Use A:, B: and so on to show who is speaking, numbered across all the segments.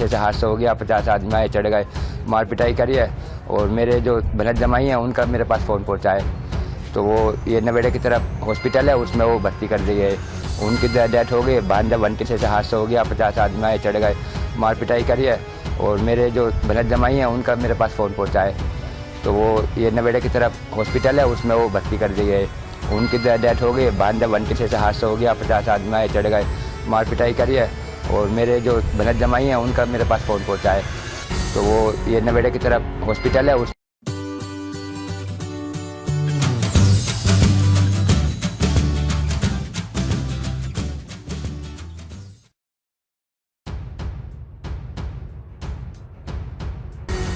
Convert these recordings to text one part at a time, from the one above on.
A: पीछे से हादसा हो गया, 50 आदमी आए, चढ़ गए, मार पिटाई करी है और मेरे जो बनत जमाई हैं उनका मेरे पास फ़ोन पहुंचा है। तो वो ये नवेड़े की तरफ हॉस्पिटल है, उसमें वो भर्ती कर दी है। उनकी डेथ हो गई। बांधा वन पीछे से हादसा हो गया, 50 आदमी आए, चढ़ गए, मार पिटाई करी है और मेरे जो बनत जमाई हैं उनका मेरे पास फ़ोन पहुंचा है। तो वो ये नवेड़े की तरफ हॉस्पिटल है, उसमें वो भर्ती कर दी है। उनकी डेथ हो गई। बांधा वन पीछे से हादसा हो गया, 50 आदमी आए, चढ़ गए, मार पिटाई करी है और मेरे जो बनत जमाई हैं उनका मेरे पास फ़ोन पहुंचा है। तो वो ये नवेड़े की तरफ हॉस्पिटल है, उस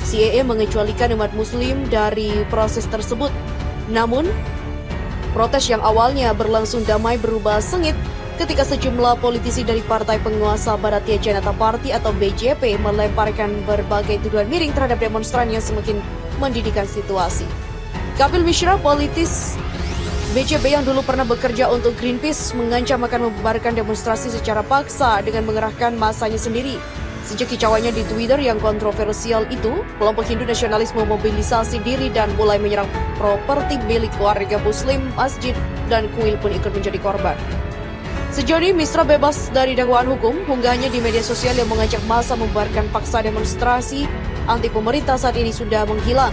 B: CAA mengecualikan umat muslim dari proses tersebut. Namun, protes yang awalnya berlangsung damai berubah sengit ketika sejumlah politisi dari Partai Penguasa Bharatiya Janata Party atau BJP melemparkan berbagai tuduhan miring terhadap demonstran yang semakin mendidihkan situasi. Kapil Mishra, politis BJP yang dulu pernah bekerja untuk Greenpeace, mengancam akan membubarkan demonstrasi secara paksa dengan mengerahkan masanya sendiri. Sejak kicauannya di Twitter yang kontroversial itu, kelompok Hindu nasionalis memobilisasi diri dan mulai menyerang properti milik warga muslim, masjid, dan kuil pun ikut menjadi korban. Sejauh ini Mishra bebas dari dakwaan hukum, unggahannya di media sosial yang mengajak massa membubarkan paksa demonstrasi anti pemerintah saat ini sudah menghilang.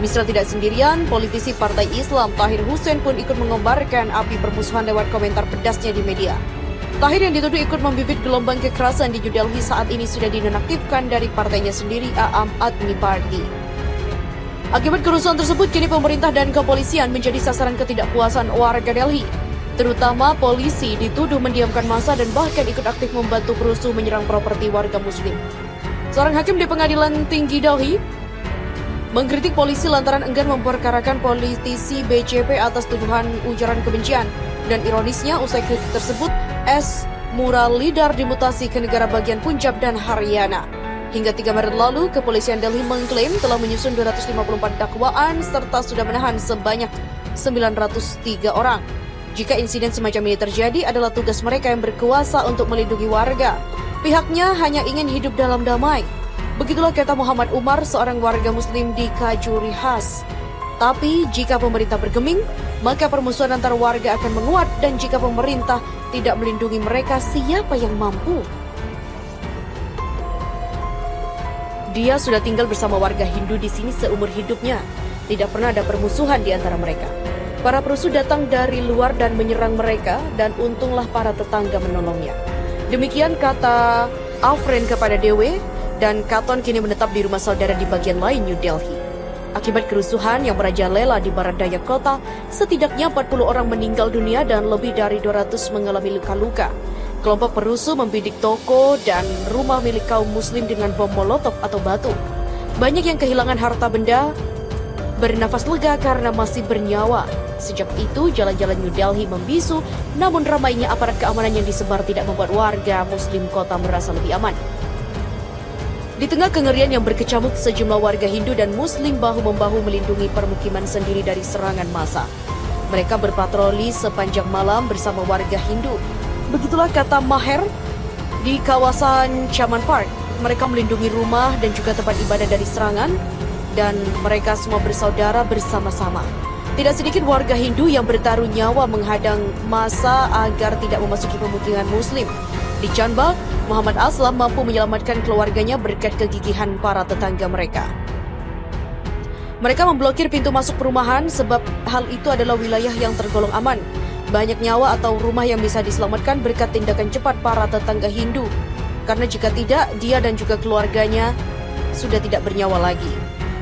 B: Mishra tidak sendirian, politisi Partai Islam Tahir Hussein pun ikut mengobarkan api permusuhan lewat komentar pedasnya di media. Tahir yang dituduh ikut membibit gelombang kekerasan di New Delhi saat ini sudah dinonaktifkan dari partainya sendiri, Aam Admi Party. Akibat kerusuhan tersebut, kini pemerintah dan kepolisian menjadi sasaran ketidakpuasan warga Delhi. Terutama polisi dituduh mendiamkan massa dan bahkan ikut aktif membantu perusuh menyerang properti warga muslim. Seorang hakim di Pengadilan Tinggi Delhi mengkritik polisi lantaran enggan memperkarakan politisi BJP atas tuduhan ujaran kebencian. Dan ironisnya, usai kritik tersebut, S. Muralidhar dimutasi ke negara bagian Punjab dan Haryana. Hingga 3 Maret lalu, kepolisian Delhi mengklaim telah menyusun 254 dakwaan serta sudah menahan sebanyak 903 orang. Jika insiden semacam ini terjadi adalah tugas mereka yang berkuasa untuk melindungi warga. Pihaknya hanya ingin hidup dalam damai. Begitulah kata Muhammad Umar, seorang warga muslim di Kajuri Khas. Tapi jika pemerintah bergeming, maka permusuhan antar warga akan menguat, dan jika pemerintah tidak melindungi mereka, siapa yang mampu? Dia sudah tinggal bersama warga Hindu di sini seumur hidupnya. Tidak pernah ada permusuhan di antara mereka. Para perusuh datang dari luar dan menyerang mereka, dan untunglah para tetangga menolongnya. Demikian kata Afren kepada Dewe, dan Katon kini menetap di rumah saudara di bagian lain New Delhi. Akibat kerusuhan yang merajalela di barat daya kota, setidaknya 40 orang meninggal dunia dan lebih dari 200 mengalami luka-luka. Kelompok perusuh membidik toko dan rumah milik kaum muslim dengan bom molotov atau batu. Banyak yang kehilangan harta benda, bernafas lega karena masih bernyawa. Sejak itu, jalan-jalan New Delhi membisu, namun ramainya aparat keamanan yang disebar tidak membuat warga muslim kota merasa lebih aman. Di tengah kengerian yang berkecamuk, sejumlah warga Hindu dan Muslim bahu-membahu melindungi permukiman sendiri dari serangan massa. Mereka berpatroli sepanjang malam bersama warga Hindu. Begitulah kata Maher di kawasan Chaman Park. Mereka melindungi rumah dan juga tempat ibadah dari serangan, dan mereka semua bersaudara bersama-sama. Tidak sedikit warga Hindu yang bertaruh nyawa menghadang massa agar tidak memasuki pemukiman Muslim. Di Chanbag, Muhammad Aslam mampu menyelamatkan keluarganya berkat kegigihan para tetangga mereka. Mereka memblokir pintu masuk perumahan sebab hal itu adalah wilayah yang tergolong aman. Banyak nyawa atau rumah yang bisa diselamatkan berkat tindakan cepat para tetangga Hindu. Karena jika tidak, dia dan juga keluarganya sudah tidak bernyawa lagi.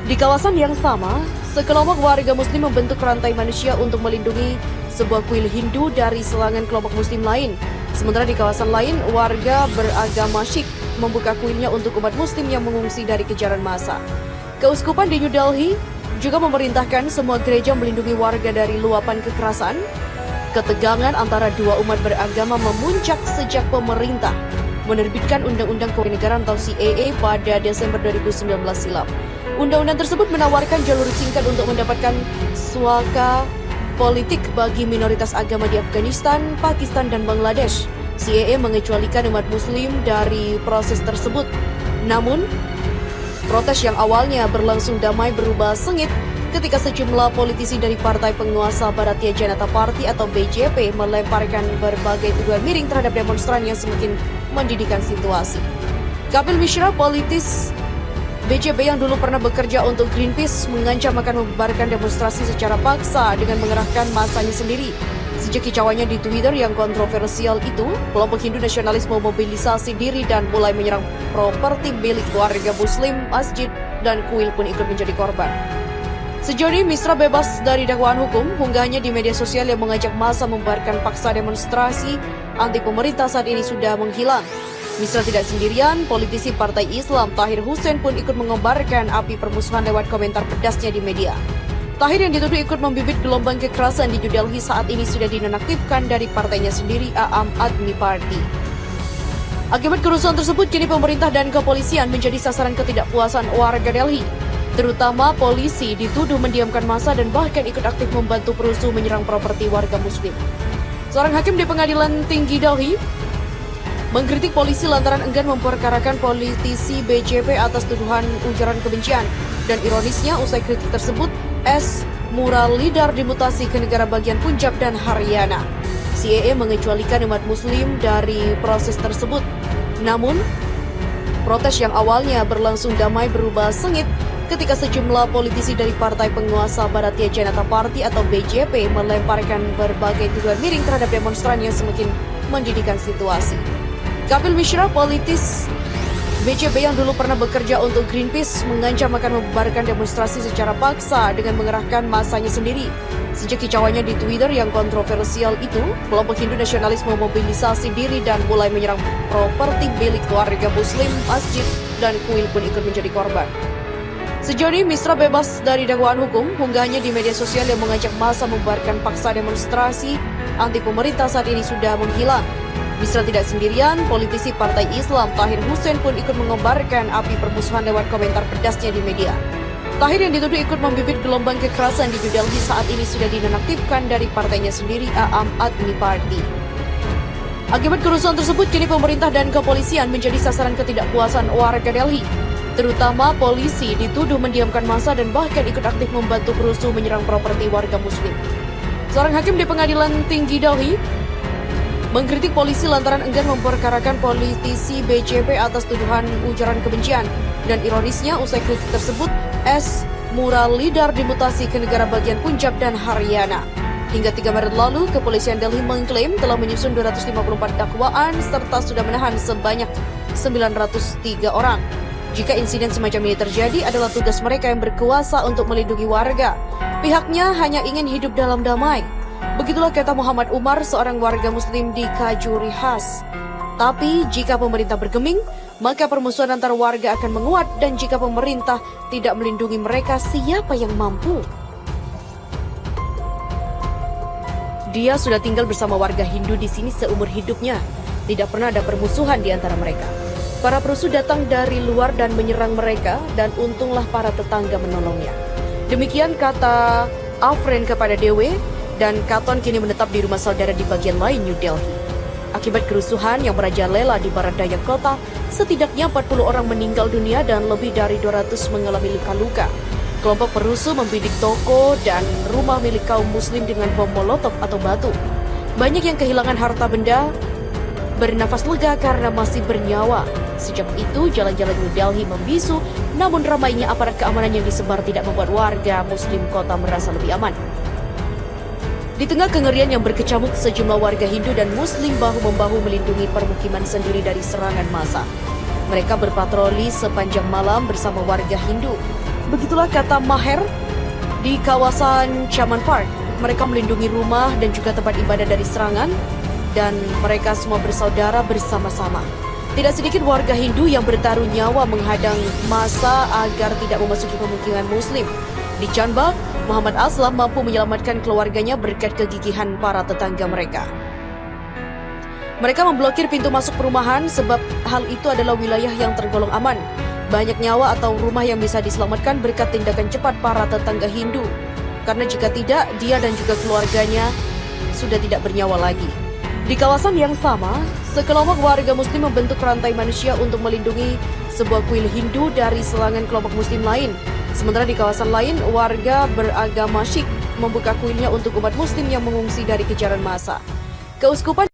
B: Di kawasan yang sama, sekelompok warga Muslim membentuk rantai manusia untuk melindungi sebuah kuil Hindu dari serangan kelompok Muslim lain. Sementara di kawasan lain, warga beragama Sikh membuka kuilnya untuk umat Muslim yang mengungsi dari kejaran massa. Keuskupan di New Delhi juga memerintahkan semua gereja melindungi warga dari luapan kekerasan. Ketegangan antara dua umat beragama memuncak sejak pemerintah menerbitkan Undang-Undang Kewarganegaraan atau CAA pada Desember 2019 silam. Undang-undang tersebut menawarkan jalur singkat untuk mendapatkan suaka politik bagi minoritas agama di Afghanistan, Pakistan, dan Bangladesh. CAA mengecualikan umat Muslim dari proses tersebut. Namun, protes yang awalnya berlangsung damai berubah sengit ketika sejumlah politisi dari Partai Penguasa Bharatiya Janata Party atau BJP melemparkan berbagai tuduhan miring terhadap demonstran yang semakin mendidihkan situasi. Kapil Mishra, politis BJP yang dulu pernah bekerja untuk Greenpeace, mengancam akan membubarkan demonstrasi secara paksa dengan mengerahkan masanya sendiri. Sejak kicauannya di Twitter yang kontroversial itu, kelompok Hindu nasionalis memobilisasi diri dan mulai menyerang properti milik warga Muslim, masjid, dan kuil pun ikut menjadi korban. Sejauh ini, Misra bebas dari dakwaan hukum, unggahnya di media sosial yang mengajak massa membubarkan paksa demonstrasi anti pemerintah saat ini sudah menghilang. Misra tidak sendirian, politisi Partai Islam Tahir Hussein pun ikut mengobarkan api permusuhan lewat komentar pedasnya di media. Tahir yang dituduh ikut membibit gelombang kekerasan di New Delhi saat ini sudah dinonaktifkan dari partainya sendiri, Aam Admi Party. Akibat kerusuhan tersebut, kini pemerintah dan kepolisian menjadi sasaran ketidakpuasan warga Delhi. Terutama polisi dituduh mendiamkan massa dan bahkan ikut aktif membantu perusuh menyerang properti warga Muslim. Seorang hakim di Pengadilan Tinggi Delhi mengkritik polisi lantaran enggan memperkarakan politisi BJP atas tuduhan ujaran kebencian. Dan ironisnya, usai kritik tersebut, S. Muralidhar dimutasi ke negara bagian Punjab dan Haryana. CAA mengecualikan umat Muslim dari proses tersebut. Namun, protes yang awalnya berlangsung damai berubah sengit ketika sejumlah politisi dari Partai Penguasa Bharatiya Janata Party atau BJP melemparkan berbagai tuduhan miring terhadap demonstran yang semakin mendidihkan situasi. Kapil Mishra, politis BJP yang dulu pernah bekerja untuk Greenpeace, mengancam akan membubarkan demonstrasi secara paksa dengan mengerahkan masanya sendiri. Sejak kicauannya di Twitter yang kontroversial itu, kelompok Hindu nasionalis memobilisasi diri dan mulai menyerang properti milik warga Muslim, masjid, dan kuil pun ikut menjadi korban. Sejauh ini, Misra bebas dari dakwaan hukum, unggahnya di media sosial yang mengajak massa membubarkan paksa demonstrasi anti pemerintah saat ini sudah menghilang. Misra tidak sendirian, politisi Partai Islam Tahir Hussein pun ikut mengobarkan api permusuhan lewat komentar pedasnya di media. Tahir yang dituduh ikut membibit gelombang kekerasan di New Delhi saat ini sudah dinonaktifkan dari partainya sendiri, Aam Admi Party. Akibat kerusuhan tersebut, kini pemerintah dan kepolisian menjadi sasaran ketidakpuasan warga Delhi. Terutama polisi dituduh mendiamkan massa dan bahkan ikut aktif membantu perusuh menyerang properti warga Muslim. Seorang hakim di Pengadilan Tinggi Delhi mengkritik polisi lantaran enggan memperkarakan politisi BJP atas tuduhan ujaran kebencian. Dan ironisnya, usai kritik tersebut, S. Muralidhar dimutasi ke negara bagian Punjab dan Haryana. Hingga 3 Maret lalu, kepolisian Delhi mengklaim telah menyusun 254 dakwaan serta sudah menahan sebanyak 903 orang. Jika insiden semacam ini terjadi, adalah tugas mereka yang berkuasa untuk melindungi warga. Pihaknya hanya ingin hidup dalam damai. Begitulah kata Muhammad Umar, seorang warga Muslim di Kajuri Khas. Tapi jika pemerintah bergeming, maka permusuhan antar warga akan menguat, dan jika pemerintah tidak melindungi mereka, siapa yang mampu? Dia sudah tinggal bersama warga Hindu di sini seumur hidupnya. Tidak pernah ada permusuhan di antara mereka. Para perusuh datang dari luar dan menyerang mereka, dan untunglah para tetangga menolongnya. Demikian kata Afren kepada Dewe, dan Katon kini menetap di rumah saudara di bagian lain New Delhi. Akibat kerusuhan yang merajalela di barat daya kota, setidaknya 40 orang meninggal dunia dan lebih dari 200 mengalami luka-luka. Kelompok perusuh membidik toko dan rumah milik kaum Muslim dengan bom molotov atau batu. Banyak yang kehilangan harta benda, bernafas lega karena masih bernyawa. Sejak itu, jalan-jalan New Delhi membisu, namun ramainya aparat keamanan yang disebar tidak membuat warga Muslim kota merasa lebih aman. Di tengah kengerian yang berkecamuk, sejumlah warga Hindu dan Muslim bahu-membahu melindungi permukiman sendiri dari serangan massa. Mereka berpatroli sepanjang malam bersama warga Hindu. Begitulah kata Maher di kawasan Chaman Park. Mereka melindungi rumah dan juga tempat ibadah dari serangan, dan mereka semua bersaudara bersama-sama. Tidak sedikit warga Hindu yang bertaruh nyawa menghadang massa agar tidak memasuki pemukiman Muslim. Di Chanbag, Muhammad Aslam mampu menyelamatkan keluarganya berkat kegigihan para tetangga mereka. Mereka memblokir pintu masuk perumahan sebab hal itu adalah wilayah yang tergolong aman. Banyak nyawa atau rumah yang bisa diselamatkan berkat tindakan cepat para tetangga Hindu. Karena jika tidak, dia dan juga keluarganya sudah tidak bernyawa lagi. Di kawasan yang sama, sekelompok warga Muslim membentuk rantai manusia untuk melindungi sebuah kuil Hindu dari selangan kelompok muslim lain. Sementara di kawasan lain, warga beragama Sikh membuka kuilnya untuk umat muslim yang mengungsi dari kejaran massa. Keuskupan